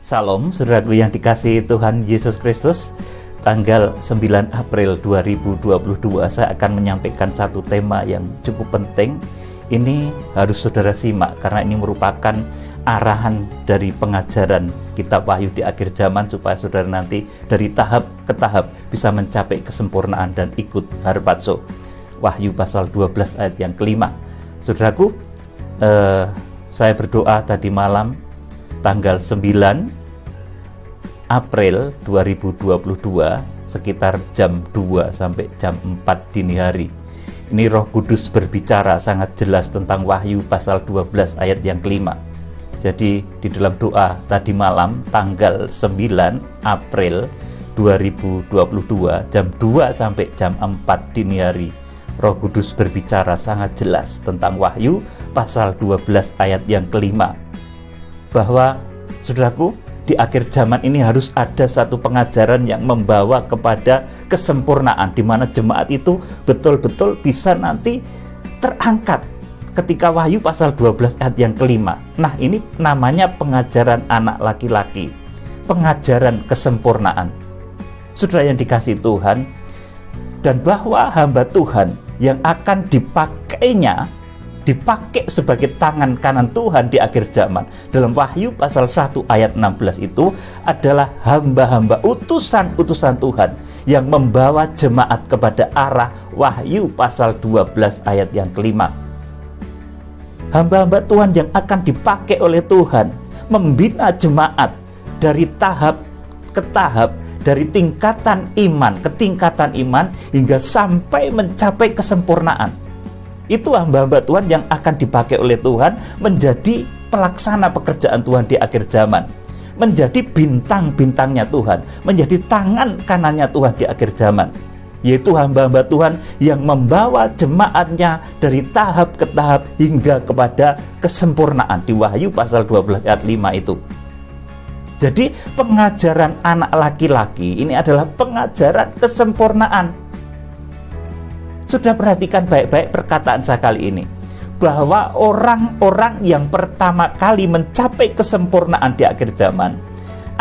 Salam, saudaraku yang dikasihi Tuhan Yesus Kristus. Tanggal 9 April 2022 saya akan menyampaikan satu tema yang cukup penting. Ini harus saudara simak karena ini merupakan arahan dari pengajaran kitab Wahyu di akhir zaman supaya saudara nanti dari tahap ke tahap bisa mencapai kesempurnaan dan ikut harpazo. Wahyu pasal 12 ayat yang kelima. Saudaraku, saya berdoa tadi malam tanggal 9 April 2022 sekitar jam 2 sampai jam 4 dini hari. Ini Roh Kudus berbicara sangat jelas tentang Wahyu pasal 12 ayat yang kelima. Jadi di dalam doa tadi malam tanggal 9 April 2022 jam 2 sampai jam 4 dini hari, Roh Kudus berbicara sangat jelas tentang Wahyu pasal 12 ayat yang kelima, bahwa saudaraku, di akhir zaman ini harus ada satu pengajaran yang membawa kepada kesempurnaan, di mana jemaat itu betul-betul bisa nanti terangkat ketika Wahyu pasal 12 ayat yang kelima. Nah, ini namanya pengajaran anak laki-laki, pengajaran kesempurnaan. Saudara yang dikasihi Tuhan, dan bahwa hamba Tuhan yang akan dipakai sebagai tangan kanan Tuhan di akhir zaman dalam Wahyu pasal 1 ayat 16 itu adalah hamba-hamba utusan-utusan Tuhan yang membawa jemaat kepada arah Wahyu pasal 12 ayat yang kelima. Hamba-hamba Tuhan yang akan dipakai oleh Tuhan membina jemaat dari tahap ke tahap, dari tingkatan iman ke tingkatan iman hingga sampai mencapai kesempurnaan. Itu hamba-hamba Tuhan yang akan dipakai oleh Tuhan menjadi pelaksana pekerjaan Tuhan di akhir zaman, menjadi bintang-bintangnya Tuhan, menjadi tangan kanannya Tuhan di akhir zaman, yaitu hamba-hamba Tuhan yang membawa jemaatnya dari tahap ke tahap hingga kepada kesempurnaan di Wahyu pasal 12 ayat 5 itu. Jadi pengajaran anak laki-laki ini adalah pengajaran kesempurnaan. Sudah perhatikan baik-baik perkataan saya kali ini, bahwa orang-orang yang pertama kali mencapai kesempurnaan di akhir zaman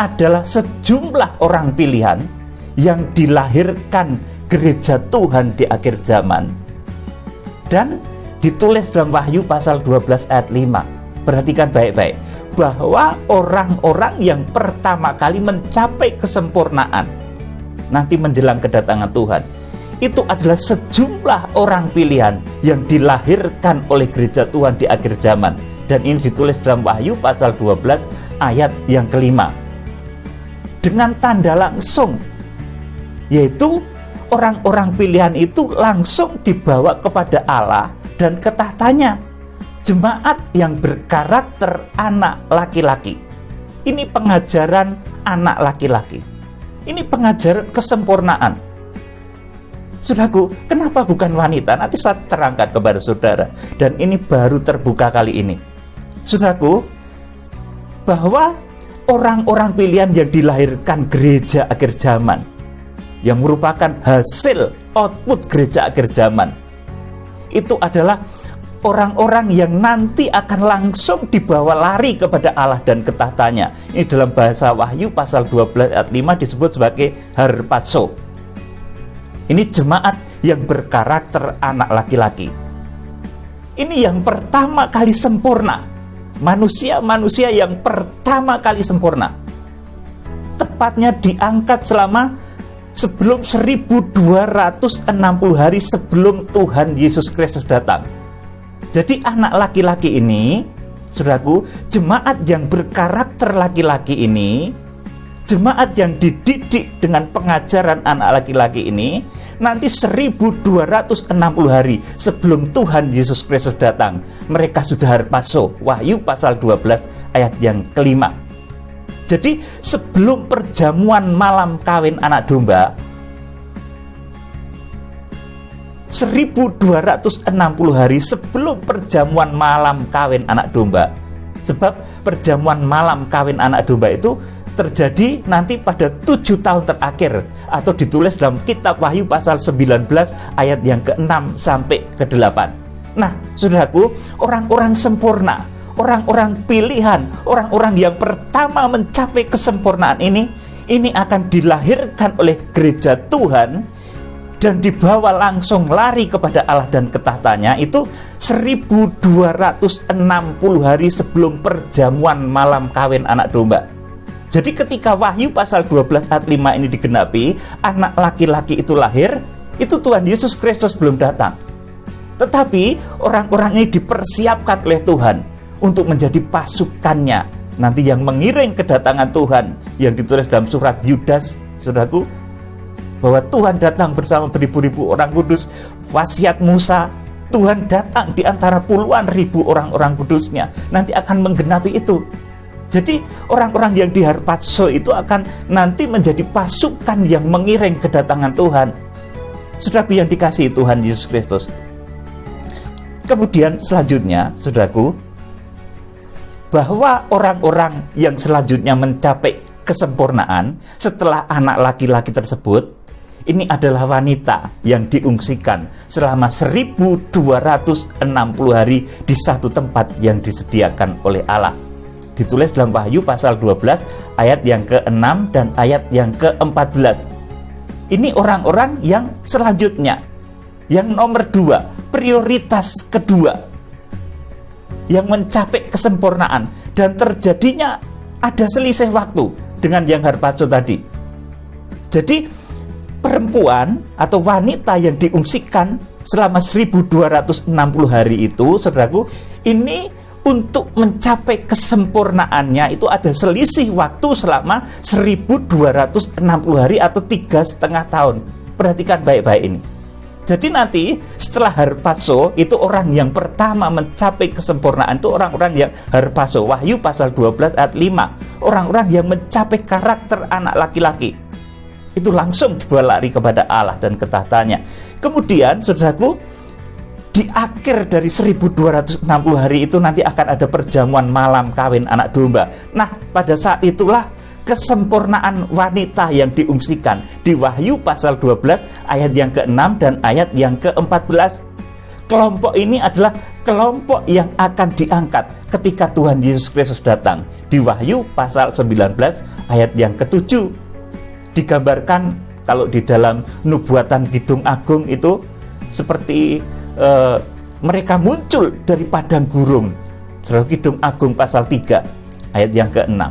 adalah sejumlah orang pilihan yang dilahirkan gereja Tuhan di akhir zaman, dan ditulis dalam Wahyu pasal 12 ayat 5. Perhatikan baik-baik, bahwa orang-orang yang pertama kali mencapai kesempurnaan nanti menjelang kedatangan Tuhan itu adalah sejumlah orang pilihan yang dilahirkan oleh gereja Tuhan di akhir zaman. Dan ini ditulis dalam Wahyu pasal 12 ayat yang kelima. Dengan tanda langsung, yaitu orang-orang pilihan itu langsung dibawa kepada Allah dan ke tahtanya. Jemaat yang berkarakter anak laki-laki. Ini pengajaran anak laki-laki. Ini pengajaran kesempurnaan. Saudaraku, kenapa bukan wanita? Nanti saya terangkan kepada saudara. Dan ini baru terbuka kali ini. Saudaraku, bahwa orang-orang pilihan yang dilahirkan gereja akhir zaman, yang merupakan hasil output gereja akhir zaman, itu adalah orang-orang yang nanti akan langsung dibawa lari kepada Allah dan ke tahtanya. Ini dalam bahasa Wahyu pasal 12 ayat 5 disebut sebagai harpazo. Ini jemaat yang berkarakter anak laki-laki. Ini yang pertama kali sempurna. Manusia-manusia yang pertama kali sempurna. Tepatnya diangkat sebelum 1260 hari sebelum Tuhan Yesus Kristus datang. Jadi anak laki-laki ini, saudaraku, jemaat yang berkarakter laki-laki ini, jemaat yang dididik dengan pengajaran anak laki-laki ini, nanti 1260 hari sebelum Tuhan Yesus Kristus datang, mereka sudah harpazo. Wahyu pasal 12 ayat yang kelima. Jadi sebelum perjamuan malam kawin anak domba, 1260 hari sebelum perjamuan malam kawin anak domba. Sebab perjamuan malam kawin anak domba itu terjadi nanti pada 7 tahun terakhir, atau ditulis dalam kitab Wahyu pasal 19 ayat yang ke-6 sampai ke-8. Nah, saudaraku, orang-orang sempurna, orang-orang pilihan, orang-orang yang pertama mencapai kesempurnaan ini akan dilahirkan oleh gereja Tuhan dan dibawa langsung lari kepada Allah dan ketahtanya itu 1260 hari sebelum perjamuan malam kawin anak domba. Jadi ketika Wahyu pasal 12 ayat 5 ini digenapi, anak laki-laki itu lahir, itu Tuhan Yesus Kristus belum datang. Tetapi orang-orang ini dipersiapkan oleh Tuhan untuk menjadi pasukannya nanti yang mengiring kedatangan Tuhan, yang ditulis dalam surat Yudas, saudaraku, bahwa Tuhan datang bersama beribu-ribu orang kudus. Wasiat Musa, Tuhan datang di antara puluhan ribu orang-orang kudusnya, nanti akan menggenapi itu. Jadi orang-orang yang diharpazo itu akan nanti menjadi pasukan yang mengiring kedatangan Tuhan. Saudaraku yang dikasihi Tuhan Yesus Kristus. Kemudian selanjutnya, saudaraku, bahwa orang-orang yang selanjutnya mencapai kesempurnaan setelah anak laki-laki tersebut, ini adalah wanita yang diungsikan selama 1260 hari di satu tempat yang disediakan oleh Allah. Ditulis dalam Wahyu pasal 12 ayat yang ke-6 dan ayat yang ke-14. Ini orang-orang yang selanjutnya, yang nomor 2, prioritas kedua, yang mencapai kesempurnaan, dan terjadinya ada selisih waktu dengan yang harpazo tadi. Jadi perempuan atau wanita yang diungsikan selama 1260 hari itu, saudaraku, ini untuk mencapai kesempurnaannya itu ada selisih waktu selama 1260 hari atau 3,5 tahun. Perhatikan baik-baik ini. Jadi nanti setelah harpazo itu orang yang pertama mencapai kesempurnaan itu orang-orang yang harpazo. Wahyu pasal 12 ayat 5. Orang-orang yang mencapai karakter anak laki-laki. Itu langsung dibawa lari kepada Allah dan ketahtanya. Kemudian saudaraku, di akhir dari 1260 hari itu nanti akan ada perjamuan malam kawin anak domba. Nah, pada saat itulah kesempurnaan wanita yang diungsikan di Wahyu pasal 12 ayat yang ke-6 dan ayat yang ke-14. Kelompok ini adalah kelompok yang akan diangkat ketika Tuhan Yesus Kristus datang. Di Wahyu pasal 19 ayat yang ke-7 digambarkan kalau di dalam nubuatan Kidung Agung itu seperti mereka muncul dari padang gurun. Surah Kidung Agung pasal 3 ayat yang ke-6.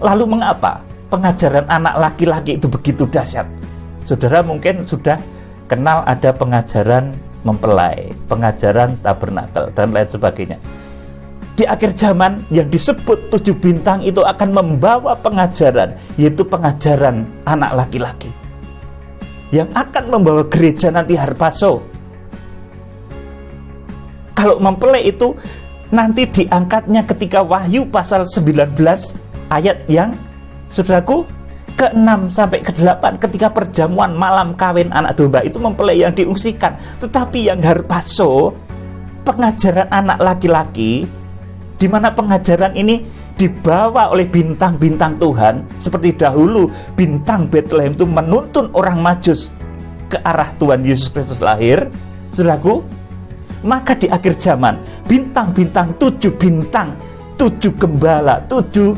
Lalu mengapa pengajaran anak laki-laki itu begitu dahsyat? Saudara mungkin sudah kenal ada pengajaran mempelai, pengajaran tabernakel, dan lain sebagainya. Di akhir zaman yang disebut 7 bintang itu akan membawa pengajaran, yaitu pengajaran anak laki-laki, yang akan membawa gereja nanti harpazo. Kalau mempelai itu nanti diangkatnya ketika Wahyu pasal 19 ayat yang, saudaraku, ke-6 sampai ke-8 ketika perjamuan malam kawin anak domba itu mempelai yang diungsikan. Tetapi yang harpazo, pengajaran anak laki-laki, di mana pengajaran ini dibawa oleh bintang-bintang Tuhan, seperti dahulu bintang Bethlehem itu menuntun orang Majus ke arah Tuhan Yesus Kristus lahir, saudaraku. Maka di akhir zaman bintang-bintang, 7 bintang, 7 gembala, 7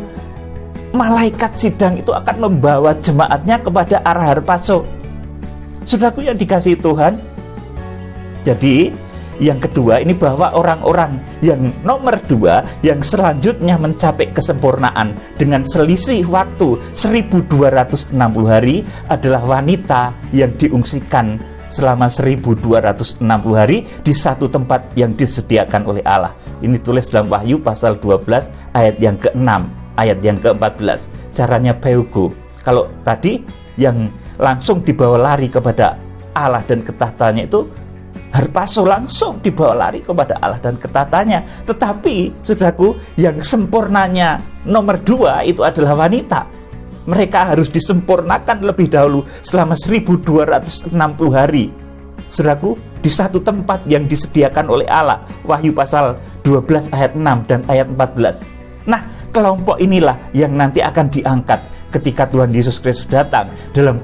malaikat sidang itu akan membawa jemaatnya kepada arah harpazo. Saudaraku yang dikasihi Tuhan, jadi yang kedua ini bahwa orang-orang yang nomor 2 yang selanjutnya mencapai kesempurnaan dengan selisih waktu 1260 hari adalah wanita yang diungsikan selama 1260 hari di satu tempat yang disediakan oleh Allah. Ini tulis dalam Wahyu pasal 12 ayat yang ke-6, ayat yang ke-14. Caranya peugo. Kalau tadi yang langsung dibawa lari kepada Allah dan ketahtanya itu harpazo, langsung dibawa lari kepada Allah dan ketahtanya. Tetapi saudaraku, yang sempurnanya nomor 2 itu adalah wanita. Mereka harus disempurnakan lebih dahulu selama 1260 hari, saudaraku, di satu tempat yang disediakan oleh Allah. Wahyu pasal 12 ayat 6 dan ayat 14. Nah, kelompok inilah yang nanti akan diangkat ketika Tuhan Yesus Kristus datang dalam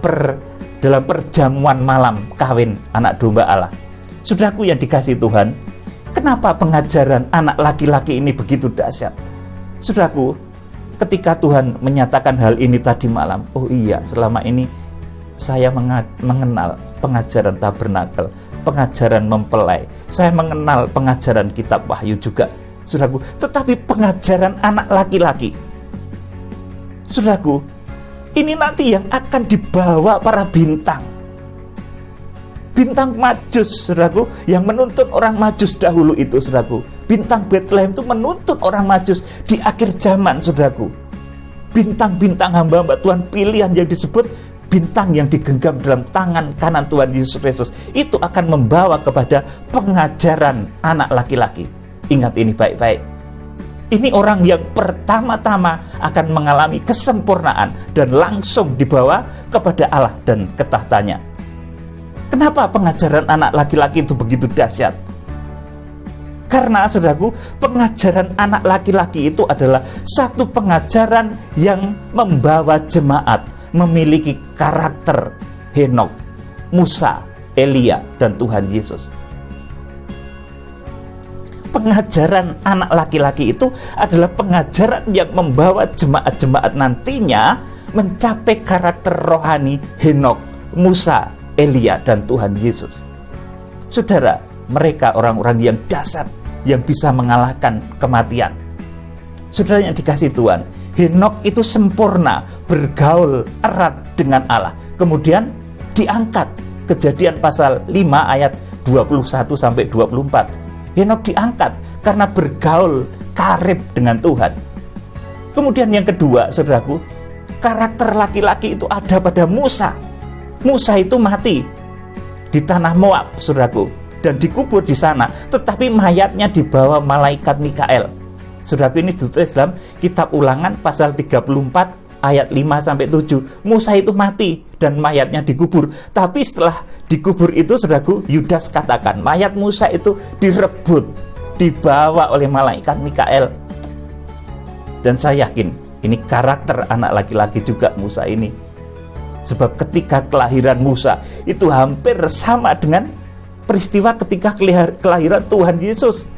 perjamuan malam kawin anak domba Allah. Saudaraku yang dikasihi Tuhan, kenapa pengajaran anak laki-laki ini begitu dahsyat? Saudaraku, ketika Tuhan menyatakan hal ini tadi malam, oh iya, selama ini saya mengenal pengajaran tabernakel, pengajaran mempelai, saya mengenal pengajaran kitab Wahyu juga, saudaraku. Tetapi pengajaran anak laki-laki, saudaraku, ini nanti yang akan dibawa para bintang Majus, saudaraku, yang menuntun orang Majus dahulu itu, saudaraku. Bintang Bethlehem itu menuntun orang Majus di akhir zaman, saudaraku. Bintang-bintang hamba-hamba Tuhan pilihan yang disebut bintang yang digenggam dalam tangan kanan Tuhan Yesus Kristus, itu akan membawa kepada pengajaran anak laki-laki. Ingat ini baik-baik. Ini orang yang pertama-tama akan mengalami kesempurnaan dan langsung dibawa kepada Allah dan ketahtanya. Kenapa pengajaran anak laki-laki itu begitu dahsyat? Karena, saudaraku, pengajaran anak laki-laki itu adalah satu pengajaran yang membawa jemaat memiliki karakter Henokh, Musa, Elia, dan Tuhan Yesus. Pengajaran anak laki-laki itu adalah pengajaran yang membawa jemaat-jemaat nantinya mencapai karakter rohani Henokh, Musa, Elia, dan Tuhan Yesus. Saudara, mereka orang-orang yang dahsyat, yang bisa mengalahkan kematian. Saudara yang dikasihi Tuhan, Henokh itu sempurna, bergaul erat dengan Allah. Kemudian diangkat. Kejadian pasal 5 ayat 21-24. Henokh diangkat karena bergaul karib dengan Tuhan. Kemudian yang kedua, saudaraku, karakter laki-laki itu ada pada Musa. Musa itu mati di tanah Moab, saudaraku, dan dikubur di sana, tetapi mayatnya dibawa malaikat Mikael. Saudaraku, ini ditulis dalam kitab Ulangan pasal 34 ayat 5-7. Musa itu mati dan mayatnya dikubur. Tapi setelah dikubur itu, saudaraku, Yudas katakan mayat Musa itu direbut, dibawa oleh malaikat Mikael. Dan saya yakin ini karakter anak laki-laki juga Musa ini. Sebab ketika kelahiran Musa itu hampir sama dengan peristiwa ketika kelahiran Tuhan Yesus.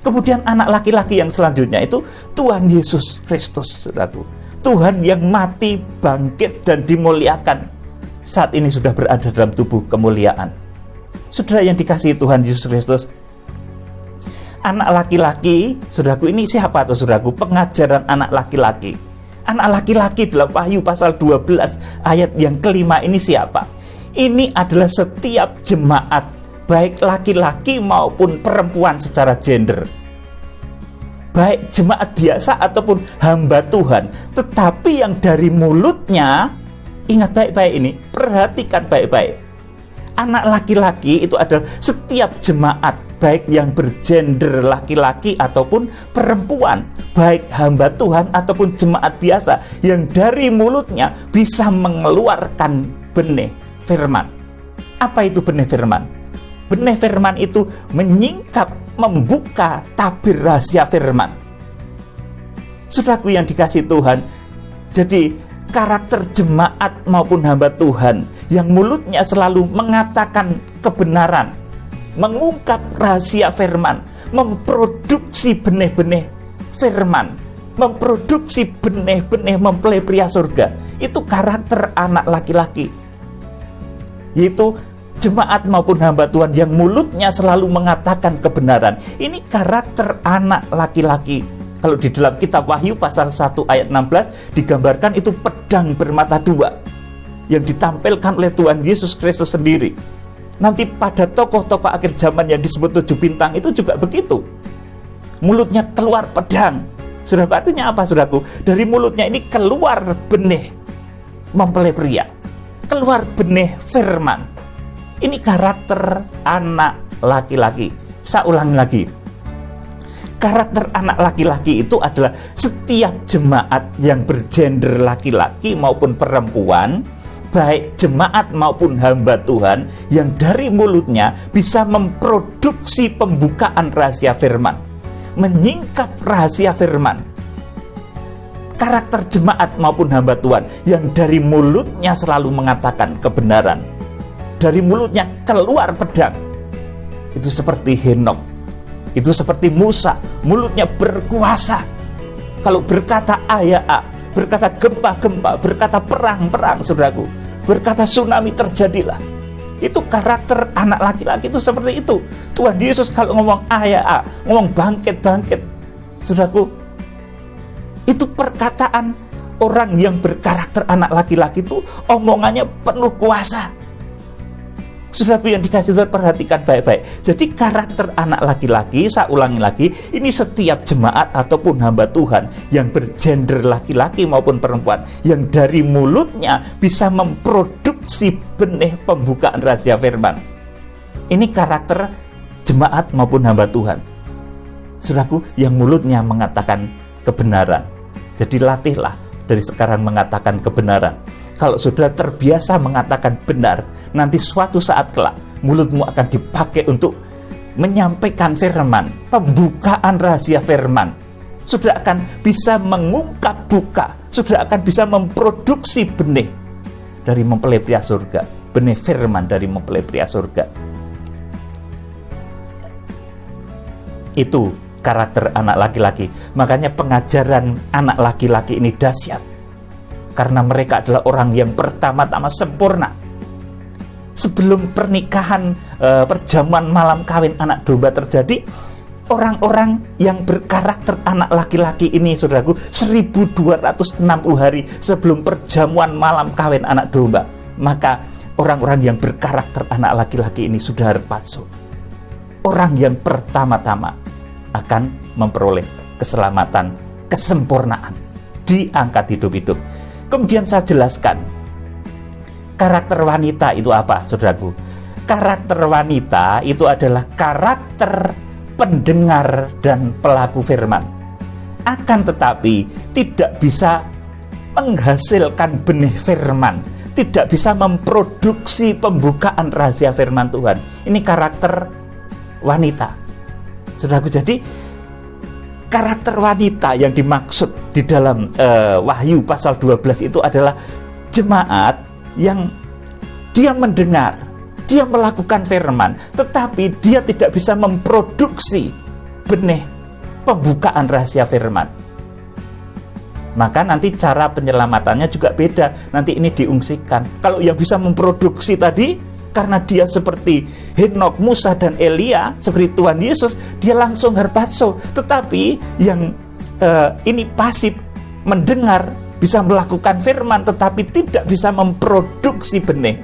Kemudian anak laki-laki yang selanjutnya itu Tuhan Yesus Kristus, saudaraku. Tuhan yang mati, bangkit, dan dimuliakan, saat ini sudah berada dalam tubuh kemuliaan. Saudara yang dikasihi Tuhan Yesus Kristus, anak laki-laki, saudaraku, ini siapa tuh, saudaraku? Pengajaran anak laki-laki. Anak laki-laki dalam Wahyu pasal 12 ayat yang kelima ini siapa? Ini adalah setiap jemaat, baik laki-laki maupun perempuan secara gender, baik jemaat biasa ataupun hamba Tuhan, tetapi yang dari mulutnya, ingat baik-baik ini, perhatikan baik-baik. Anak laki-laki itu adalah setiap jemaat, baik yang bergender laki-laki ataupun perempuan, baik hamba Tuhan ataupun jemaat biasa, yang dari mulutnya bisa mengeluarkan benih firman. Apa itu benih firman? Benih firman itu menyingkap, membuka tabir rahasia firman. Saudaraku yang dikasihi Tuhan, jadi karakter jemaat maupun hamba Tuhan yang mulutnya selalu mengatakan kebenaran, mengungkap rahasia firman, memproduksi benih-benih firman, memproduksi benih-benih mempelai pria surga, itu karakter anak laki-laki, yaitu jemaat maupun hamba Tuhan yang mulutnya selalu mengatakan kebenaran. Ini karakter anak laki-laki. Kalau di dalam kitab Wahyu pasal 1 ayat 16 digambarkan itu pedang bermata dua yang ditampilkan oleh Tuhan Yesus Kristus sendiri. Nanti pada tokoh-tokoh akhir zaman yang disebut 7 bintang itu juga begitu. Mulutnya keluar pedang. Saudaraku, artinya apa, saudaraku? Dari mulutnya ini keluar benih mempelai pria, keluar benih firman. Ini karakter anak laki-laki. Saya ulangi lagi. Karakter anak laki-laki itu adalah setiap jemaat yang bergender laki-laki maupun perempuan, baik jemaat maupun hamba Tuhan, yang dari mulutnya bisa memproduksi pembukaan rahasia firman, menyingkap rahasia firman. Karakter jemaat maupun hamba Tuhan yang dari mulutnya selalu mengatakan kebenaran, dari mulutnya keluar pedang, itu seperti Henok, itu seperti Musa, mulutnya berkuasa. Kalau berkata A ya A, berkata gempa-gempa, berkata perang-perang, saudaraku, berkata tsunami terjadilah. Itu karakter anak laki-laki itu seperti itu. Tuhan Yesus kalau ngomong A ya A, ngomong bangkit-bangkit, saudaraku, itu perkataan orang yang berkarakter anak laki-laki itu omongannya penuh kuasa. Saudaraku yang dikasih Tuhan, perhatikan baik-baik. Jadi karakter anak laki-laki, saya ulangi lagi, ini setiap jemaat ataupun hamba Tuhan yang bergender laki-laki maupun perempuan, yang dari mulutnya bisa memproduksi benih pembukaan rahasia firman. Ini karakter jemaat maupun hamba Tuhan, saudaraku, yang mulutnya mengatakan kebenaran. Jadi latihlah dari sekarang mengatakan kebenaran. Kalau saudara terbiasa mengatakan benar, nanti suatu saat kelak mulutmu akan dipakai untuk menyampaikan firman, pembukaan rahasia firman. Saudara akan bisa mengungkap buka, saudara akan bisa memproduksi benih dari mempelai pria surga, benih firman dari mempelai pria surga. Itu karakter anak laki-laki. Makanya pengajaran anak laki-laki ini dahsyat, karena mereka adalah orang yang pertama-tama sempurna. Sebelum pernikahan, perjamuan malam kawin anak domba terjadi, orang-orang yang berkarakter anak laki-laki ini, saudaraku, 1260 hari sebelum perjamuan malam kawin anak domba, maka orang-orang yang berkarakter anak laki-laki ini sudah harpazo. Orang yang pertama-tama akan memperoleh keselamatan, kesempurnaan, diangkat hidup-hidup. Kemudian saya jelaskan karakter wanita itu apa, saudaraku. Karakter wanita itu adalah karakter pendengar dan pelaku firman. Akan tetapi tidak bisa menghasilkan benih firman, tidak bisa memproduksi pembukaan rahasia firman Tuhan. Ini karakter wanita, saudaraku. Jadi karakter wanita yang dimaksud di dalam Wahyu pasal 12 itu adalah jemaat yang dia mendengar, dia melakukan firman, tetapi dia tidak bisa memproduksi benih pembukaan rahasia firman. Maka nanti cara penyelamatannya juga beda. Nanti ini diungsikan. Kalau yang bisa memproduksi tadi, karena dia seperti Henok, Musa, dan Elia, seperti Tuhan Yesus, dia langsung harpazo. Tetapi yang ini pasif, mendengar, bisa melakukan firman, tetapi tidak bisa memproduksi benih.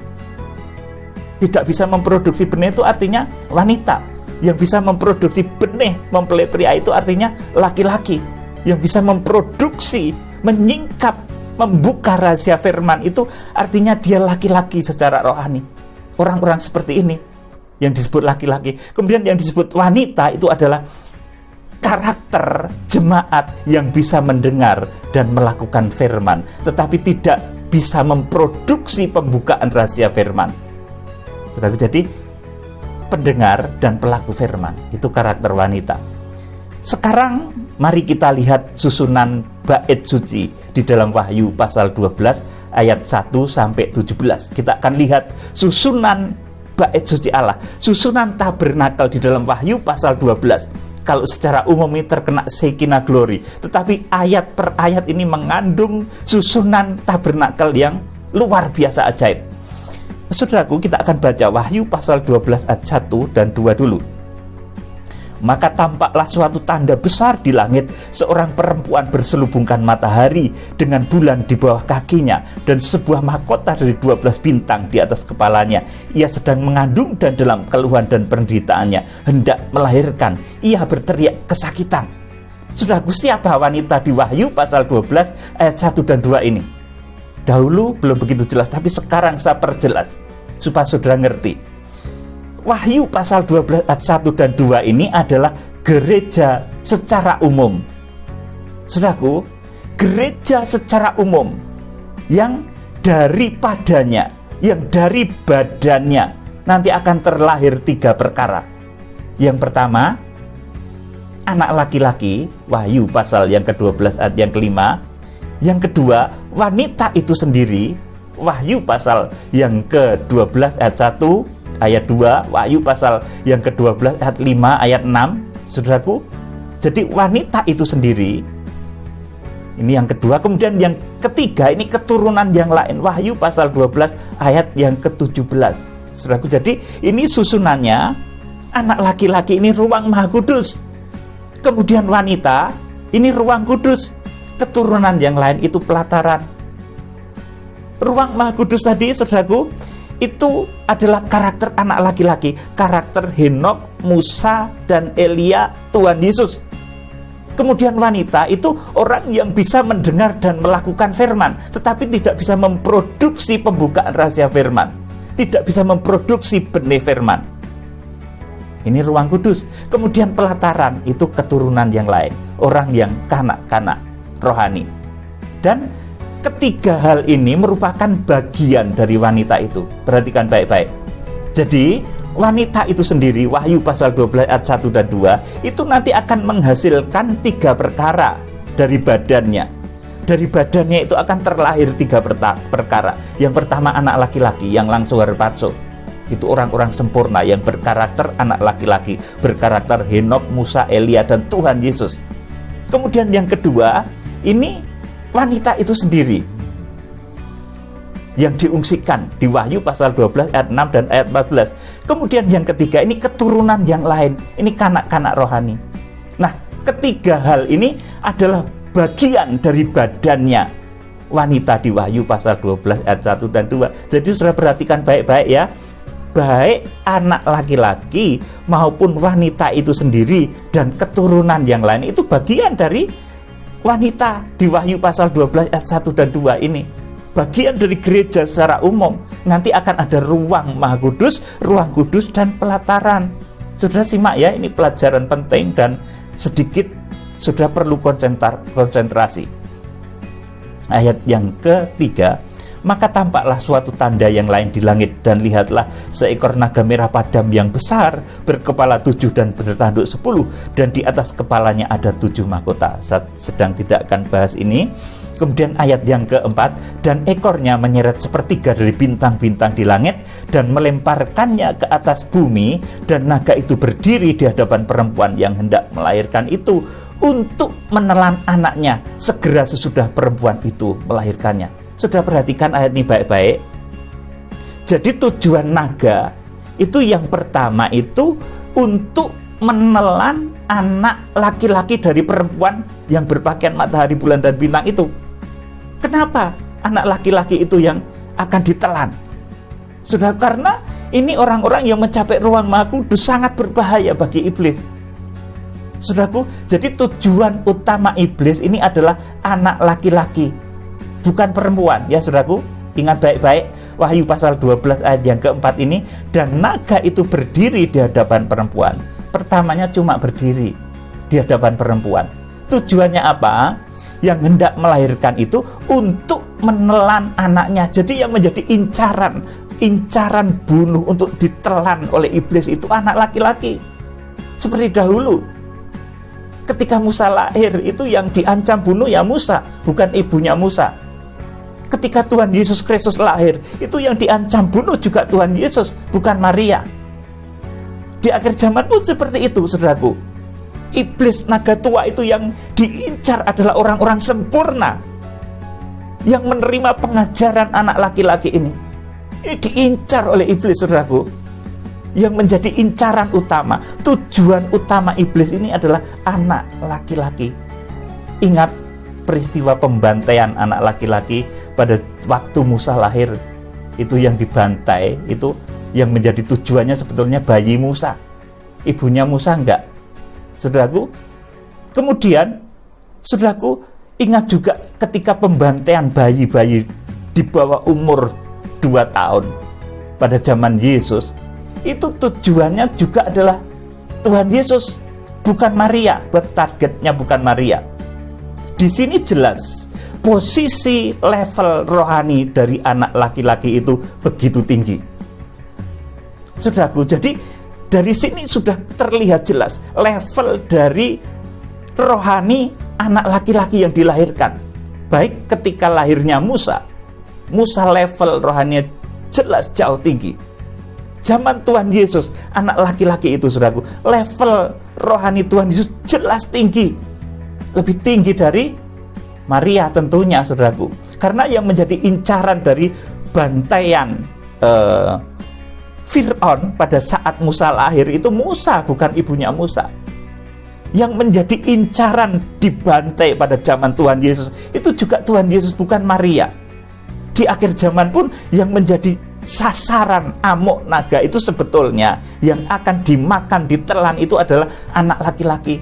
Tidak bisa memproduksi benih itu artinya wanita. Yang bisa memproduksi benih mempelai pria itu artinya laki-laki. Yang bisa memproduksi, menyingkap, membuka rahasia firman itu artinya dia laki-laki secara rohani. Orang-orang seperti ini yang disebut laki-laki. Kemudian yang disebut wanita itu adalah karakter jemaat yang bisa mendengar dan melakukan firman, tetapi tidak bisa memproduksi pembukaan rahasia firman. Saudara, jadi pendengar dan pelaku firman itu karakter wanita. Sekarang mari kita lihat susunan bait suci di dalam Wahyu pasal 12 ayat 1 sampai 17. Kita akan lihat susunan bait suci Allah, susunan tabernakel di dalam Wahyu pasal 12. Kalau secara umum ini terkena Shekinah Glory, tetapi ayat per ayat ini mengandung susunan tabernakel yang luar biasa ajaib. Saudaraku, kita akan baca Wahyu pasal 12 ayat 1 dan 2 dulu. Maka tampaklah suatu tanda besar di langit, seorang perempuan berselubungkan matahari dengan bulan di bawah kakinya, dan sebuah mahkota dari 12 bintang di atas kepalanya. Ia sedang mengandung dan dalam keluhan dan penderitaannya hendak melahirkan. Ia berteriak kesakitan. Saudaraku, siapa wanita di Wahyu pasal 12 ayat 1 dan 2 ini? Dahulu belum begitu jelas, tapi sekarang saya perjelas supaya saudara ngerti. Wahyu pasal 12 ayat 1 dan 2 ini adalah gereja secara umum. Saudaraku, gereja secara umum yang daripadanya, yang dari badannya nanti akan terlahir 3 perkara. Yang pertama, anak laki-laki, Wahyu pasal yang ke-12 ayat yang kelima. Yang kedua, wanita itu sendiri, Wahyu pasal yang ke-12 ayat 1 ayat 2, Wahyu pasal yang ke-12 ayat 5, ayat 6, saudaraku. Jadi wanita itu sendiri, ini yang kedua. Kemudian yang ketiga, ini keturunan yang lain, Wahyu pasal 12 ayat yang ke-17, saudaraku. Jadi ini susunannya, anak laki-laki ini ruang Maha Kudus, kemudian wanita ini ruang kudus, keturunan yang lain itu pelataran. Ruang Maha Kudus tadi, saudaraku, itu adalah karakter anak laki-laki, karakter Henokh, Musa, dan Elia, Tuhan Yesus. Kemudian wanita itu orang yang bisa mendengar dan melakukan firman, tetapi tidak bisa memproduksi pembukaan rahasia firman, tidak bisa memproduksi benih firman. Ini ruang kudus. Kemudian pelataran itu keturunan yang lain, orang yang kanak-kanak rohani. Dan ketiga hal ini merupakan bagian dari wanita itu. Perhatikan baik-baik. Jadi wanita itu sendiri, Wahyu pasal 12 ayat 1 dan 2, itu nanti akan menghasilkan 3 perkara dari badannya. Dari badannya itu akan terlahir 3 perkara. Yang pertama anak laki-laki yang langsung harpazo. Itu orang-orang sempurna yang berkarakter anak laki-laki, berkarakter Henokh, Musa, Elia, dan Tuhan Yesus. Kemudian yang kedua, ini wanita itu sendiri yang diungsikan di Wahyu pasal 12 ayat 6 dan ayat 14. Kemudian yang ketiga, ini keturunan yang lain, ini kanak-kanak rohani. Nah, ketiga hal ini adalah bagian dari badannya wanita di Wahyu pasal 12 ayat 1 dan 2. Jadi sudah perhatikan baik-baik ya, baik anak laki-laki maupun wanita itu sendiri dan keturunan yang lain itu bagian dari wanita di Wahyu pasal 12 ayat 1 dan 2 ini. Bagian dari gereja secara umum. Nanti akan ada ruang Maha Kudus, ruang kudus, dan pelataran. Saudara simak ya, ini pelajaran penting dan sedikit sudah perlu konsentrasi. Ayat yang ketiga, maka tampaklah suatu tanda yang lain di langit, dan lihatlah seekor naga merah padam yang besar, berkepala 7 dan bertanduk 10, dan di atas kepalanya ada 7 mahkota. Saya sedang tidak akan bahas ini. Kemudian ayat yang keempat, dan ekornya menyeret sepertiga dari bintang-bintang di langit dan melemparkannya ke atas bumi, dan naga itu berdiri di hadapan perempuan yang hendak melahirkan itu untuk menelan anaknya segera sesudah perempuan itu melahirkannya. Sudah perhatikan ayat ini baik-baik. Jadi tujuan naga itu yang pertama itu untuk menelan anak laki-laki dari perempuan yang berpakaian matahari, bulan, dan bintang itu. Kenapa anak laki-laki itu yang akan ditelan? Sudah, karena ini orang-orang yang mencapai ruang Maha Kudus sangat berbahaya bagi iblis. Saudaraku, jadi tujuan utama iblis ini adalah anak laki-laki, bukan perempuan ya saudaraku. Ingat baik-baik, Wahyu pasal 12 ayat yang keempat ini, dan naga itu berdiri di hadapan perempuan. Pertamanya cuma berdiri di hadapan perempuan. Tujuannya apa? Yang hendak melahirkan itu untuk menelan anaknya. Jadi yang menjadi incaran bunuh untuk ditelan oleh iblis itu anak laki-laki. Seperti dahulu ketika Musa lahir, itu yang diancam bunuh ya Musa, bukan ibunya Musa. Ketika Tuhan Yesus Kristus lahir, itu yang diancam bunuh juga Tuhan Yesus, bukan Maria. Di akhir zaman pun seperti itu, saudaraku. Iblis naga tua itu yang diincar adalah orang-orang sempurna yang menerima pengajaran anak laki-laki ini. Ini diincar oleh iblis, saudaraku. Yang menjadi incaran utama, tujuan utama iblis ini adalah anak laki-laki. Ingat peristiwa pembantaian anak laki-laki pada waktu Musa lahir. Itu yang dibantai, itu yang menjadi tujuannya sebetulnya bayi Musa. Ibunya Musa enggak, saudaraku. Kemudian, saudaraku, ingat juga ketika pembantaian bayi-bayi di bawah umur 2 tahun pada zaman Yesus, itu tujuannya juga adalah Tuhan Yesus, bukan Maria. Targetnya bukan Maria. Di sini jelas posisi level rohani dari anak laki-laki itu begitu tinggi, saudaraku. Jadi dari sini sudah terlihat jelas level dari rohani anak laki-laki yang dilahirkan. Baik ketika lahirnya Musa level rohaninya jelas jauh tinggi. zaman Tuhan Yesus, anak laki-laki itu, saudaraku, level rohani Tuhan Yesus jelas tinggi. Lebih tinggi dari Maria tentunya, saudaraku. Karena yang menjadi incaran dari bantaian Fir'aun pada saat Musa lahir itu Musa, bukan ibunya Musa. Yang menjadi incaran dibantai pada zaman Tuhan Yesus itu juga Tuhan Yesus, bukan Maria. Di akhir zaman pun yang menjadi sasaran amok naga itu sebetulnya yang akan dimakan, ditelan itu adalah anak laki-laki.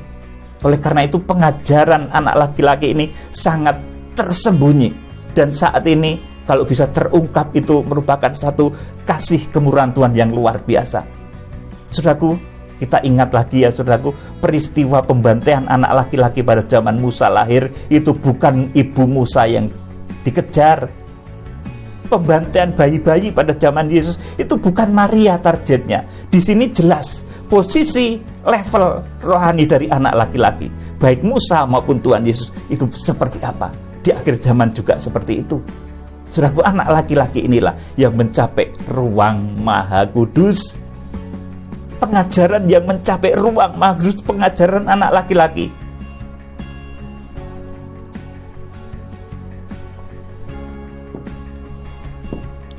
Oleh karena itu pengajaran anak laki-laki ini sangat tersembunyi, dan saat ini kalau bisa terungkap itu merupakan satu kasih kemurahan Tuhan yang luar biasa. Saudaraku, kita ingat lagi ya saudaraku, peristiwa pembantaian anak laki-laki pada zaman Musa lahir itu bukan ibu Musa yang dikejar. Pembantaian bayi-bayi pada zaman Yesus itu bukan Maria targetnya. Di sini jelas posisi level rohani dari anak laki-laki, baik Musa maupun Tuhan Yesus itu seperti apa. Di akhir zaman juga seperti itu. Saudaraku, anak laki-laki inilah yang mencapai ruang Maha Kudus. Pengajaran yang mencapai ruang Maha Kudus, pengajaran anak laki-laki.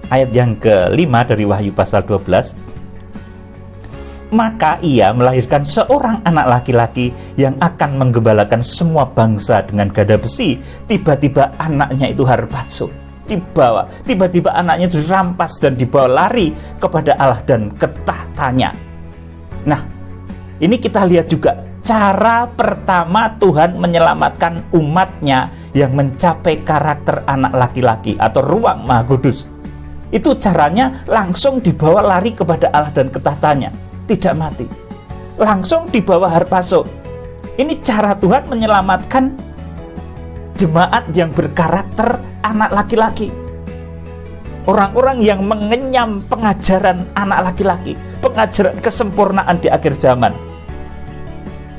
Ayat yang kelima dari Wahyu pasal 12. Maka ia melahirkan seorang anak laki-laki yang akan menggembalakan semua bangsa dengan gada besi. Tiba-tiba anaknya itu harpazo, dibawa. Tiba-tiba anaknya dirampas dan dibawa lari kepada Allah dan ke tahtanya. Nah, ini kita lihat juga cara pertama Tuhan menyelamatkan umatnya yang mencapai karakter anak laki-laki atau ruang Maha Kudus. Itu caranya langsung dibawa lari kepada Allah dan ke tahtanya, tidak mati, langsung dibawa harpazo. Ini cara Tuhan menyelamatkan jemaat yang berkarakter anak laki-laki, orang-orang yang mengenyam pengajaran anak laki-laki, pengajaran kesempurnaan di akhir zaman.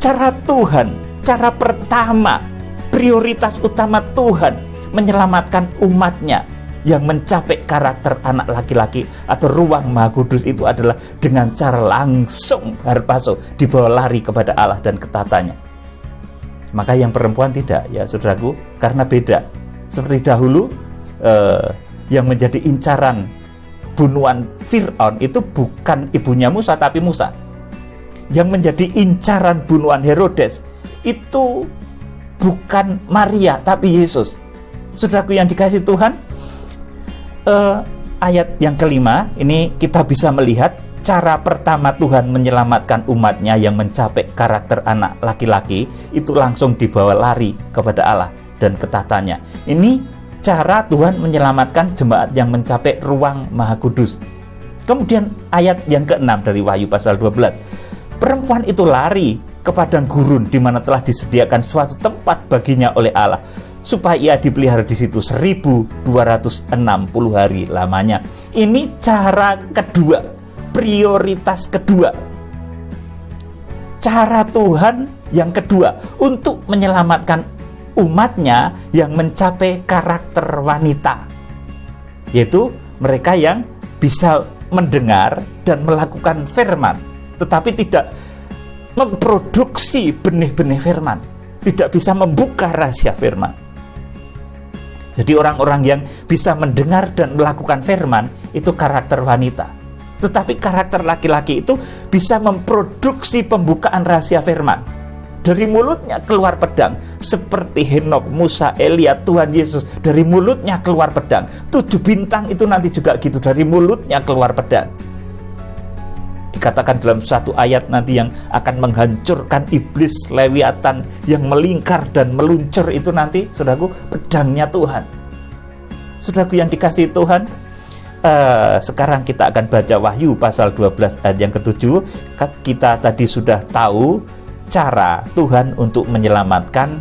Cara Tuhan, cara pertama, prioritas utama Tuhan menyelamatkan umatnya yang mencapai karakter anak laki-laki atau ruang Maha Kudus itu adalah dengan cara langsung harpazo, dibawa lari kepada Allah dan ke tahtanya. Maka yang perempuan tidak, ya saudaraku, karena beda. Seperti dahulu yang menjadi incaran bunuhan Fir'aun itu bukan ibunya Musa, tapi Musa. Yang menjadi incaran bunuhan Herodes itu bukan Maria, tapi Yesus. Saudaraku yang dikasihi Tuhan, ayat yang kelima ini kita bisa melihat cara pertama Tuhan menyelamatkan umatnya yang mencapai karakter anak laki-laki itu langsung dibawa lari kepada Allah dan ke tahtanya. Ini cara Tuhan menyelamatkan jemaat yang mencapai ruang Maha Kudus. Kemudian ayat yang ke-6 dari Wahyu pasal 12. Perempuan itu lari ke padang gurun di mana telah disediakan suatu tempat baginya oleh Allah, supaya ia dipelihara di situ 1260 hari lamanya. Ini cara kedua, prioritas kedua. Cara Tuhan yang kedua untuk menyelamatkan umatnya yang mencapai karakter wanita, yaitu mereka yang bisa mendengar dan melakukan firman, tetapi tidak memproduksi benih-benih firman, tidak bisa membuka rahasia firman. Jadi orang-orang yang bisa mendengar dan melakukan firman itu karakter wanita. Tetapi karakter laki-laki itu bisa memproduksi pembukaan rahasia firman. Dari mulutnya keluar pedang, seperti Henok, Musa, Elia, Tuhan Yesus. Dari mulutnya keluar pedang. 7 bintang itu nanti juga gitu, dari mulutnya keluar pedang. Dikatakan dalam satu ayat nanti yang akan menghancurkan iblis Lewiatan yang melingkar dan meluncur itu nanti, saudaraku, pedangnya Tuhan. Saudaraku yang dikasihi Tuhan, sekarang kita akan baca Wahyu pasal 12 ayat yang ke-7. Kita tadi sudah tahu cara Tuhan untuk menyelamatkan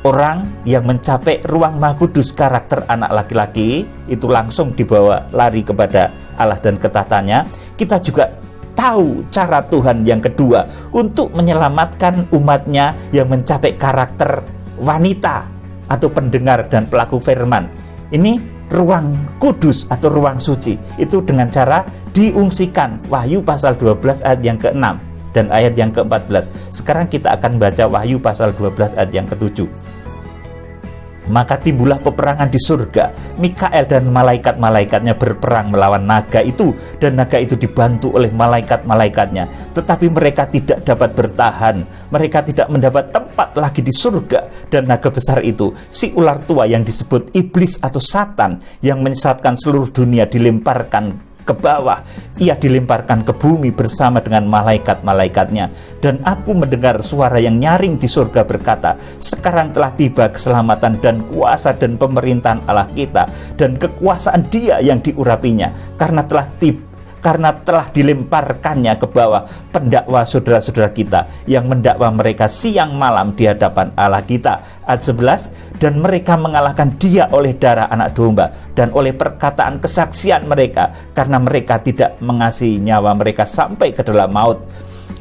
orang yang mencapai ruang Maha Kudus karakter anak laki-laki itu langsung dibawa lari kepada Allah dan ke tahtanya. Kita juga tahu cara Tuhan yang kedua untuk menyelamatkan umatnya yang mencapai karakter wanita atau pendengar dan pelaku firman. Ini ruang kudus atau ruang suci itu dengan cara diungsikan. Wahyu pasal 12 ayat yang ke-6 dan ayat yang ke-14. Sekarang kita akan baca Wahyu pasal 12 ayat yang ke-7. Maka timbullah peperangan di surga. Mikael dan malaikat-malaikatnya berperang melawan naga itu, dan naga itu dibantu oleh malaikat-malaikatnya. Tetapi mereka tidak dapat bertahan. Mereka tidak mendapat tempat lagi di surga. Dan naga besar itu, si ular tua yang disebut iblis atau Satan, yang menyesatkan seluruh dunia, dilemparkan ke bawah. Ia dilemparkan ke bumi bersama dengan malaikat-malaikatnya. Dan aku mendengar suara yang nyaring di surga berkata, sekarang telah tiba keselamatan dan kuasa dan pemerintahan Allah kita, dan kekuasaan Dia yang diurapinya, karena telah dilemparkannya ke bawah pendakwa saudara-saudara kita yang mendakwa mereka siang malam di hadapan Allah kita. Ayat 11, dan mereka mengalahkan Dia oleh darah anak domba dan oleh perkataan kesaksian mereka, karena mereka tidak mengasihi nyawa mereka sampai ke dalam maut.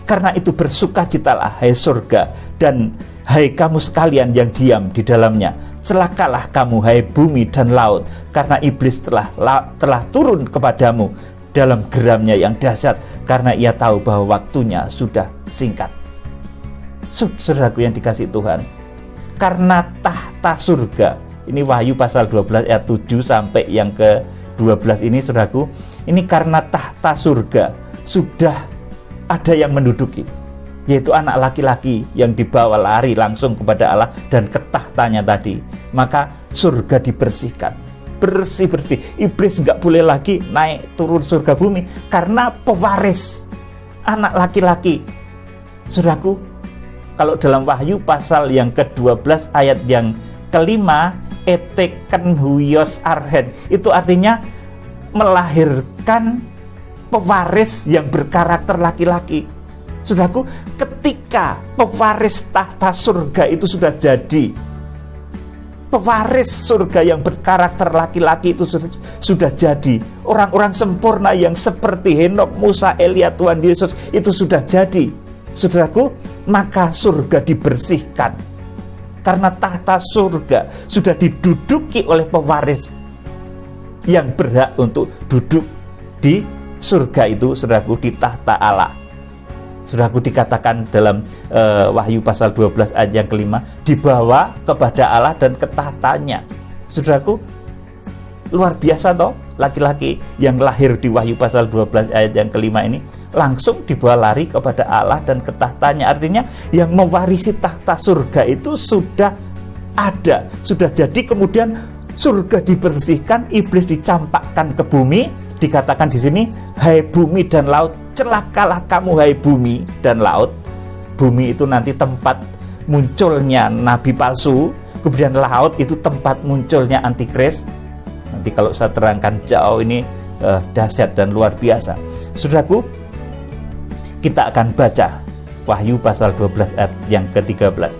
Karena itu bersukacitalah hai surga, dan hai kamu sekalian yang diam di dalamnya. Celakalah kamu hai bumi dan laut, karena iblis telah turun kepadamu dalam geramnya yang dahsyat, karena ia tahu bahwa waktunya sudah singkat. Saudaraku yang dikasihi Tuhan, karena tahta surga, ini Wahyu pasal 12 ayat 7 sampai yang ke-12 ini, saudaraku, ini karena tahta surga sudah ada yang menduduki, yaitu anak laki-laki yang dibawa lari langsung kepada Allah dan ke tahtanya tadi. Maka surga dibersihkan, bersih-bersih. Iblis nggak boleh lagi naik turun surga bumi, karena pewaris anak laki-laki. Saudaraku, kalau dalam Wahyu pasal yang ke-12 ayat yang ke-5, eteken huyos arhen, itu artinya melahirkan pewaris yang berkarakter laki-laki. Saudaraku, ketika pewaris tahta surga itu sudah jadi, pewaris surga yang berkarakter laki-laki itu sudah jadi, orang-orang sempurna yang seperti Henok, Musa, Elia, Tuhan Yesus itu sudah jadi, saudaraku, maka surga dibersihkan, karena tahta surga sudah diduduki oleh pewaris yang berhak untuk duduk di surga itu, saudaraku, di tahta Allah. Saudaraku, dikatakan dalam Wahyu pasal 12 ayat yang ke-5, dibawa kepada Allah dan ke tahtanya. Saudaraku, luar biasa toh, laki-laki yang lahir di Wahyu pasal 12 ayat yang ke-5 ini langsung dibawa lari kepada Allah dan ke tahtanya. Artinya yang mewarisi tahta surga itu sudah ada, sudah jadi. Kemudian surga dibersihkan, iblis dicampakkan ke bumi. Dikatakan di sini, hai bumi dan laut, celakalah kamu hai bumi dan laut. Bumi itu nanti tempat munculnya nabi palsu, kemudian laut itu tempat munculnya antikris. Nanti kalau saya terangkan jauh ini dahsyat dan luar biasa. Saudaraku, kita akan baca Wahyu pasal 12 ayat yang ke-13.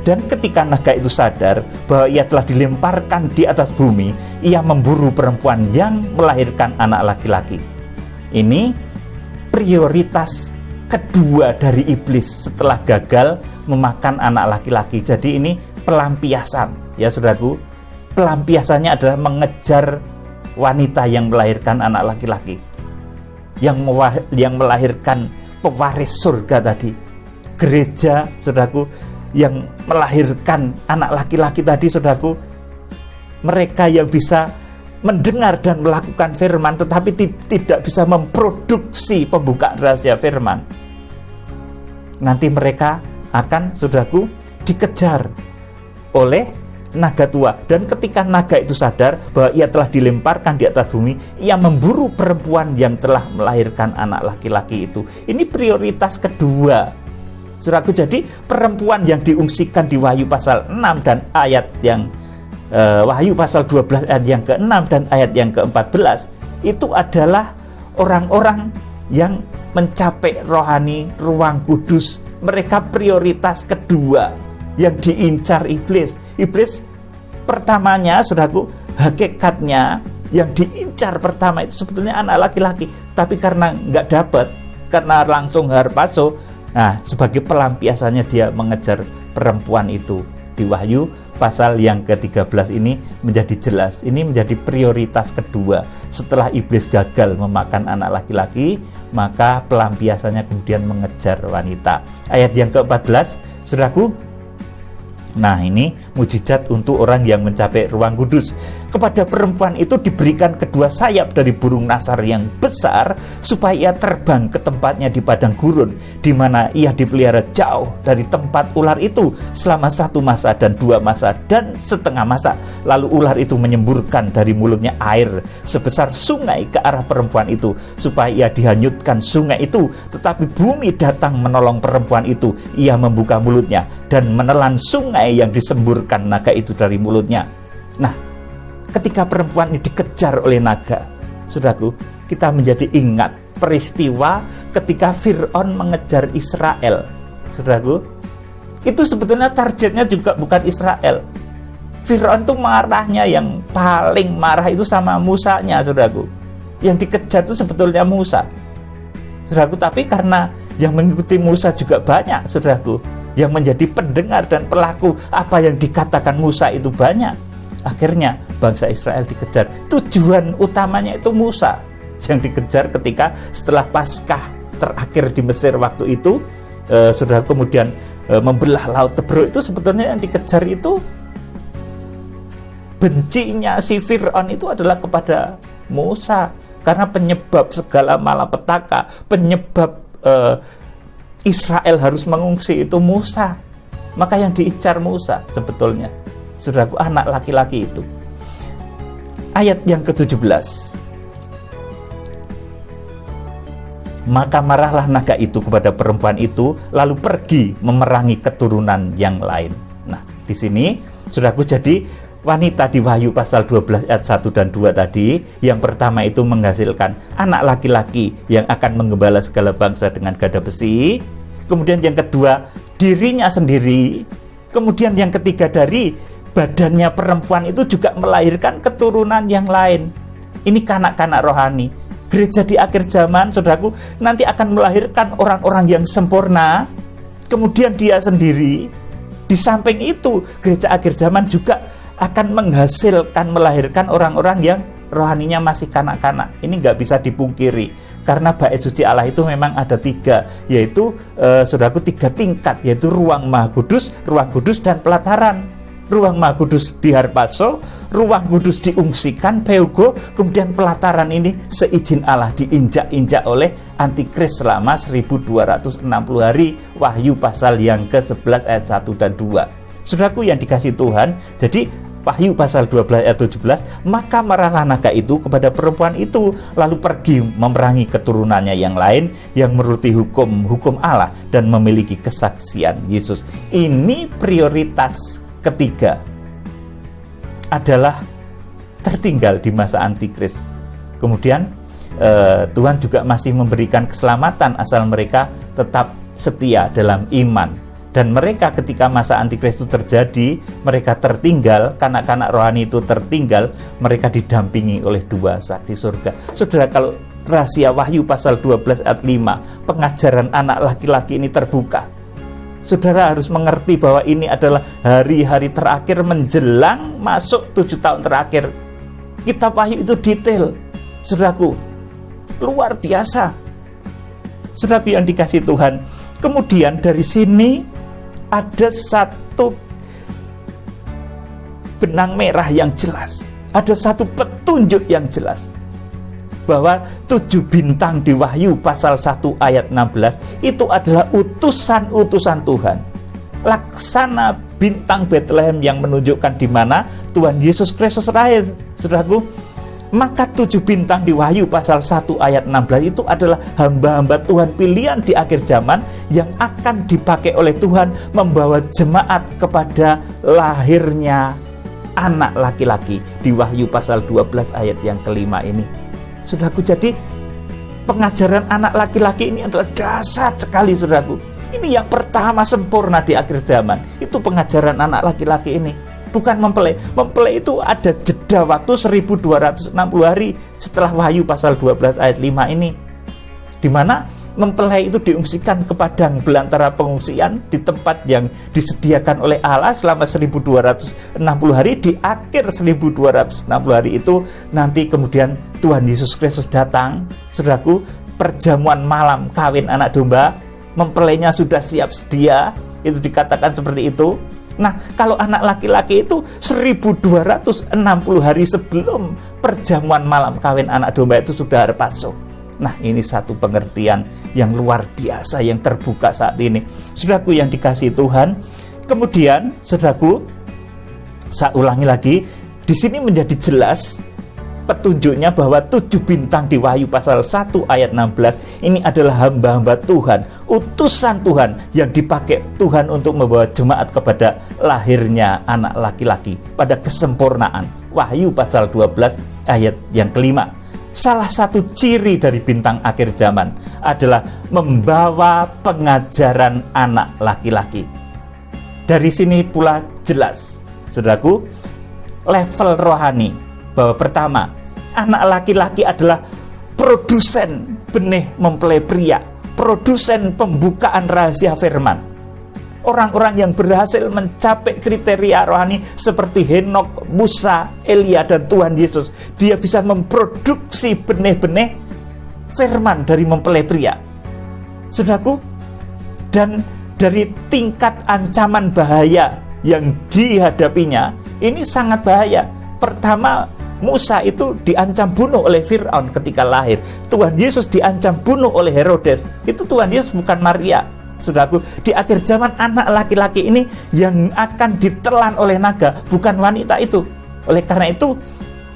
Dan ketika naga itu sadar bahwa ia telah dilemparkan di atas bumi, ia memburu perempuan yang melahirkan anak laki-laki. Ini prioritas kedua dari iblis setelah gagal memakan anak laki-laki. Jadi ini pelampiasan, ya saudaraku. Pelampiasannya adalah mengejar wanita yang melahirkan anak laki-laki, yang melahirkan pewaris surga tadi. Gereja, saudaraku, yang melahirkan anak laki-laki tadi, saudaraku, mereka yang bisa mendengar dan melakukan firman tetapi tidak bisa memproduksi pembukaan rahasia firman, nanti mereka akan, saudaraku, dikejar oleh naga tua. Dan ketika naga itu sadar bahwa ia telah dilemparkan di atas bumi, ia memburu perempuan yang telah melahirkan anak laki-laki itu. Ini prioritas kedua, saudaraku. Jadi perempuan yang diungsikan di Wahyu pasal 6 dan ayat yang Wahyu pasal 12 ayat yang ke-6 dan ayat yang ke-14 itu adalah orang-orang yang mencapai rohani, ruang kudus. Mereka prioritas kedua yang diincar iblis. Iblis pertamanya, saudaraku, hakikatnya yang diincar pertama itu sebetulnya anak laki-laki, tapi karena nggak dapat, karena langsung harpazo, nah sebagai pelampiasannya dia mengejar perempuan itu di Wahyu pasal yang ke-13 ini menjadi jelas. Ini menjadi prioritas kedua. Setelah iblis gagal memakan anak laki-laki, maka pelampiasannya kemudian mengejar wanita. Ayat yang ke-14, saudaraku. Nah, ini mujizat untuk orang yang mencapai ruang kudus. Kepada perempuan itu diberikan kedua sayap dari burung nasar yang besar, supaya ia terbang ke tempatnya di padang gurun, di mana ia dipelihara jauh dari tempat ular itu selama 1 masa dan 2 masa dan setengah masa. Lalu ular itu menyemburkan dari mulutnya air sebesar sungai ke arah perempuan itu, supaya ia dihanyutkan sungai itu. Tetapi bumi datang menolong perempuan itu. Ia membuka mulutnya dan menelan sungai yang disemburkan naga itu dari mulutnya. Nah, ketika perempuan ini dikejar oleh naga, saudaraku, kita menjadi ingat peristiwa ketika Fir'aun mengejar Israel. Saudaraku, itu sebetulnya targetnya juga bukan Israel. Fir'aun itu marahnya, yang paling marah itu sama Musanya, saudaraku. Yang dikejar itu sebetulnya Musa, saudaraku. Tapi karena yang mengikuti Musa juga banyak, saudaraku, yang menjadi pendengar dan pelaku apa yang dikatakan Musa itu banyak, akhirnya bangsa Israel dikejar. Tujuan utamanya itu Musa yang dikejar ketika setelah Paskah terakhir di Mesir waktu itu, saudara, kemudian membelah Laut Tebruk. Itu sebetulnya yang dikejar itu, bencinya si Fir'aun itu adalah kepada Musa, karena penyebab segala malapetaka, penyebab Israel harus mengungsi itu Musa. Maka yang diincar Musa sebetulnya, saudaraku, anak laki-laki itu. Ayat yang ke-17, maka marahlah naga itu kepada perempuan itu, lalu pergi memerangi keturunan yang lain. Nah, di sini saudaraku, jadi wanita di Wahyu pasal 12 ayat 1 dan 2 tadi, yang pertama itu menghasilkan anak laki-laki yang akan menggembala segala bangsa dengan gada besi. Kemudian yang kedua, dirinya sendiri. Kemudian yang ketiga, dari badannya perempuan itu juga melahirkan keturunan yang lain. Ini kanak-kanak rohani. Gereja di akhir zaman, saudaraku, nanti akan melahirkan orang-orang yang sempurna. Kemudian dia sendiri. Di samping itu, gereja akhir zaman juga akan menghasilkan, melahirkan orang-orang yang rohaninya masih kanak-kanak. Ini nggak bisa dipungkiri, karena bait suci Allah itu memang ada 3, yaitu saudaraku, 3 tingkat, yaitu ruang Maha Kudus, ruang kudus, dan pelataran. Ruang Maha Kudus diharpaso, ruang kudus diungsikan, peugo, kemudian pelataran ini seizin Allah diinjak-injak oleh antikris selama 1260 hari. Wahyu pasal yang ke-11 ayat 1 dan 2. Saudaraku yang dikasih Tuhan, jadi Wahyu pasal 12 ayat 17, maka marahlah naga itu kepada perempuan itu, lalu pergi memerangi keturunannya yang lain yang menuruti hukum Allah dan memiliki kesaksian Yesus. Ini prioritas ketiga, adalah tertinggal di masa antikris. Kemudian Tuhan juga masih memberikan keselamatan asal mereka tetap setia dalam iman. Dan mereka ketika masa antikris itu terjadi, mereka tertinggal, kanak-kanak rohani itu tertinggal, mereka didampingi oleh 2 saksi surga. Saudara, kalau rahasia Wahyu pasal 12 ayat 5, pengajaran anak laki-laki ini terbuka, saudara harus mengerti bahwa ini adalah hari-hari terakhir menjelang masuk 7 tahun terakhir. Kitab Wahyu itu detail, saudaraku, luar biasa. Saudara yang dikasih Tuhan, kemudian dari sini ada satu benang merah yang jelas, ada satu petunjuk yang jelas, bahwa 7 bintang di Wahyu pasal 1 ayat 16 itu adalah utusan-utusan Tuhan, laksana bintang Bethlehem yang menunjukkan di mana Tuhan Yesus Kristus lahir. Saudaraku, maka 7 bintang di Wahyu pasal 1 ayat 16 itu adalah hamba-hamba Tuhan pilihan di akhir zaman yang akan dipakai oleh Tuhan membawa jemaat kepada lahirnya anak laki-laki di Wahyu pasal 12 ayat yang kelima ini. Saudaraku, jadi pengajaran anak laki-laki ini adalah dahsyat sekali, saudaraku. Ini yang pertama sempurna di akhir zaman, itu pengajaran anak laki-laki ini. Bukan mempelai. Mempelai itu ada jeda waktu 1260 hari setelah Wahyu pasal 12 ayat 5 ini. di mana mempelai itu diungsikan ke padang belantara pengungsian di tempat yang disediakan oleh Allah selama 1260 hari. Di akhir 1260 hari itu nanti kemudian Tuhan Yesus Kristus datang, saudaraku, perjamuan malam kawin anak domba, mempelainya sudah siap sedia, itu dikatakan seperti itu. Nah, kalau anak laki-laki itu 1260 hari sebelum perjamuan malam kawin anak domba itu sudah berpasung. Nah, ini satu pengertian yang luar biasa yang terbuka saat ini, saudaraku yang dikasihi Tuhan. Kemudian, saudaraku, saya ulangi lagi, di sini menjadi jelas petunjuknya bahwa 7 bintang di Wahyu pasal 1 ayat 16 ini adalah hamba-hamba Tuhan, utusan Tuhan yang dipakai Tuhan untuk membawa jemaat kepada lahirnya anak laki-laki pada kesempurnaan. Wahyu pasal 12 ayat yang kelima. Salah satu ciri dari bintang akhir zaman adalah membawa pengajaran anak laki-laki. Dari sini pula jelas, saudaraku, level rohani bahwa pertama, anak laki-laki adalah produsen benih mempelai pria, produsen pembukaan rahasia firman. Orang-orang yang berhasil mencapai kriteria rohani seperti Henokh, Musa, Elia, dan Tuhan Yesus, dia bisa memproduksi benih-benih firman dari mempelai pria. Saudaraku, dan dari tingkat ancaman bahaya yang dihadapinya, ini sangat bahaya. Pertama, Musa itu diancam bunuh oleh Fir'aun ketika lahir. Tuhan Yesus diancam bunuh oleh Herodes. Itu Tuhan Yesus, bukan Maria. Saudaraku, di akhir zaman anak laki-laki ini yang akan ditelan oleh naga, bukan wanita itu. Oleh karena itu,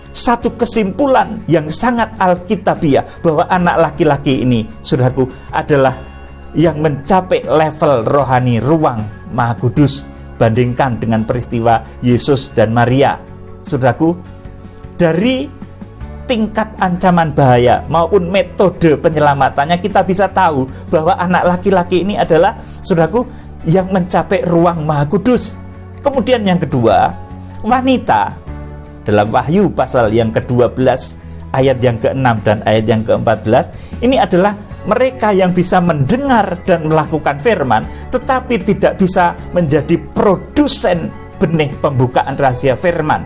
satu kesimpulan yang sangat alkitabiah bahwa anak laki-laki ini, saudaraku, adalah yang mencapai level rohani ruang Maha Kudus. Bandingkan dengan peristiwa Yesus dan Maria. Saudaraku, dari tingkat ancaman bahaya maupun metode penyelamatannya kita bisa tahu bahwa anak laki-laki ini adalah, saudaraku, yang mencapai ruang Maha Kudus. Kemudian yang kedua, wanita dalam Wahyu pasal yang ke-12 ayat yang ke-6 dan ayat yang ke-14 ini adalah mereka yang bisa mendengar dan melakukan firman tetapi tidak bisa menjadi produsen benih pembukaan rahasia firman.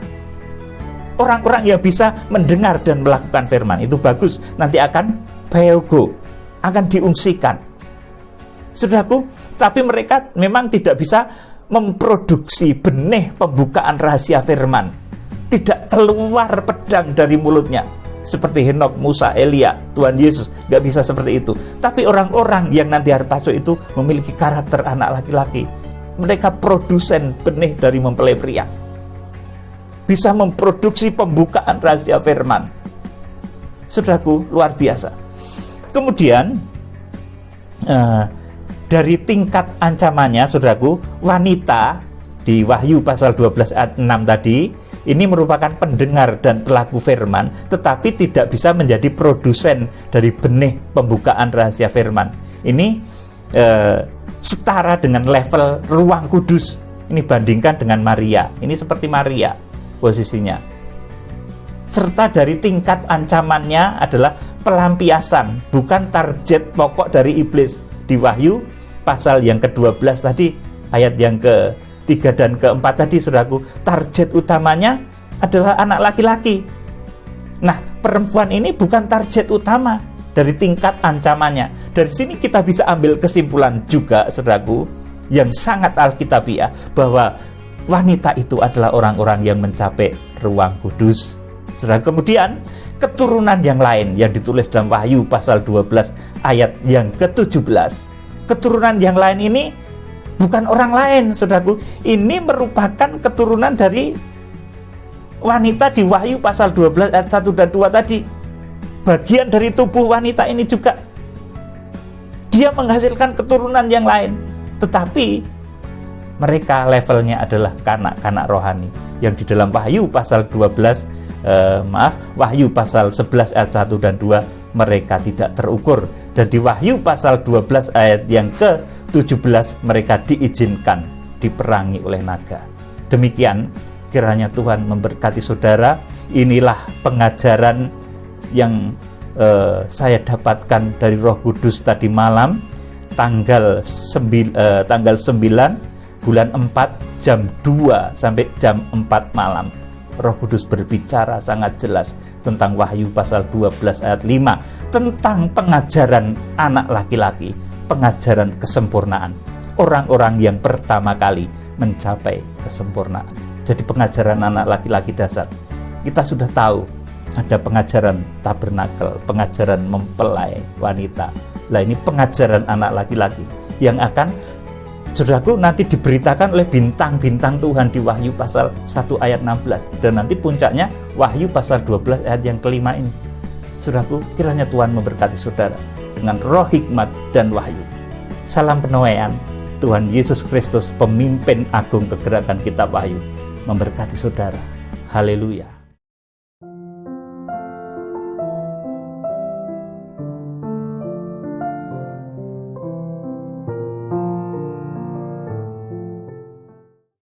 Orang-orang yang bisa mendengar dan melakukan firman itu bagus, nanti akan peogo, akan diungsikan, saudaraku. Tapi mereka memang tidak bisa memproduksi benih pembukaan rahasia firman, tidak keluar pedang dari mulutnya seperti Henokh, Musa, Elia, Tuhan Yesus, gak bisa seperti itu. Tapi orang-orang yang nanti harpaso itu memiliki karakter anak laki-laki. Mereka produsen benih dari mempelai pria, bisa memproduksi pembukaan rahasia firman. Saudaraku, luar biasa. Kemudian dari tingkat ancamannya, saudaraku, wanita di Wahyu pasal 12 ayat 6 tadi ini merupakan pendengar dan pelaku firman tetapi tidak bisa menjadi produsen dari benih pembukaan rahasia firman. Ini setara dengan level ruang kudus. Ini bandingkan dengan Maria. Ini seperti Maria posisinya. Serta dari tingkat ancamannya adalah pelampiasan, bukan target pokok dari iblis. Di Wahyu pasal yang ke-12 tadi, ayat yang ke-3 dan ke-4 tadi, saudaraku, target utamanya adalah anak laki-laki. Nah, perempuan ini bukan target utama dari tingkat ancamannya. Dari sini kita bisa ambil kesimpulan juga, saudaraku, yang sangat alkitabiah, bahwa wanita itu adalah orang-orang yang mencapai ruang kudus. Saudara, kemudian keturunan yang lain yang ditulis dalam Wahyu pasal 12 ayat yang ke-17. Keturunan yang lain ini bukan orang lain, saudaraku. Ini merupakan keturunan dari wanita di Wahyu pasal 12 ayat 1 dan 2 tadi. Bagian dari tubuh wanita ini juga. Dia menghasilkan keturunan yang lain. Tetapi mereka levelnya adalah kanak-kanak rohani yang di dalam Wahyu pasal 12 Wahyu pasal 11 ayat 1 dan 2 mereka tidak terukur, dan di Wahyu pasal 12 ayat yang ke-17 mereka diizinkan diperangi oleh naga. Demikian kiranya Tuhan memberkati saudara. Inilah pengajaran yang saya dapatkan dari Roh Kudus tadi malam, tanggal 9 bulan 4 jam 2 sampai jam 4 malam. Roh Kudus berbicara sangat jelas tentang Wahyu pasal 12 ayat 5 tentang pengajaran anak laki-laki, pengajaran kesempurnaan. Orang-orang yang pertama kali mencapai kesempurnaan. Jadi pengajaran anak laki-laki dasar. Kita sudah tahu ada pengajaran tabernakel, pengajaran mempelai wanita. Nah, ini pengajaran anak laki-laki yang akan, saudaraku, nanti diberitakan oleh bintang-bintang Tuhan di Wahyu pasal 1 ayat 16. Dan nanti puncaknya Wahyu pasal 12 ayat yang kelima ini. Saudaraku, kiranya Tuhan memberkati saudara dengan roh hikmat dan wahyu. Salam penuaian. Tuhan Yesus Kristus, pemimpin agung kegerakan Kitab Wahyu, memberkati saudara. Haleluya.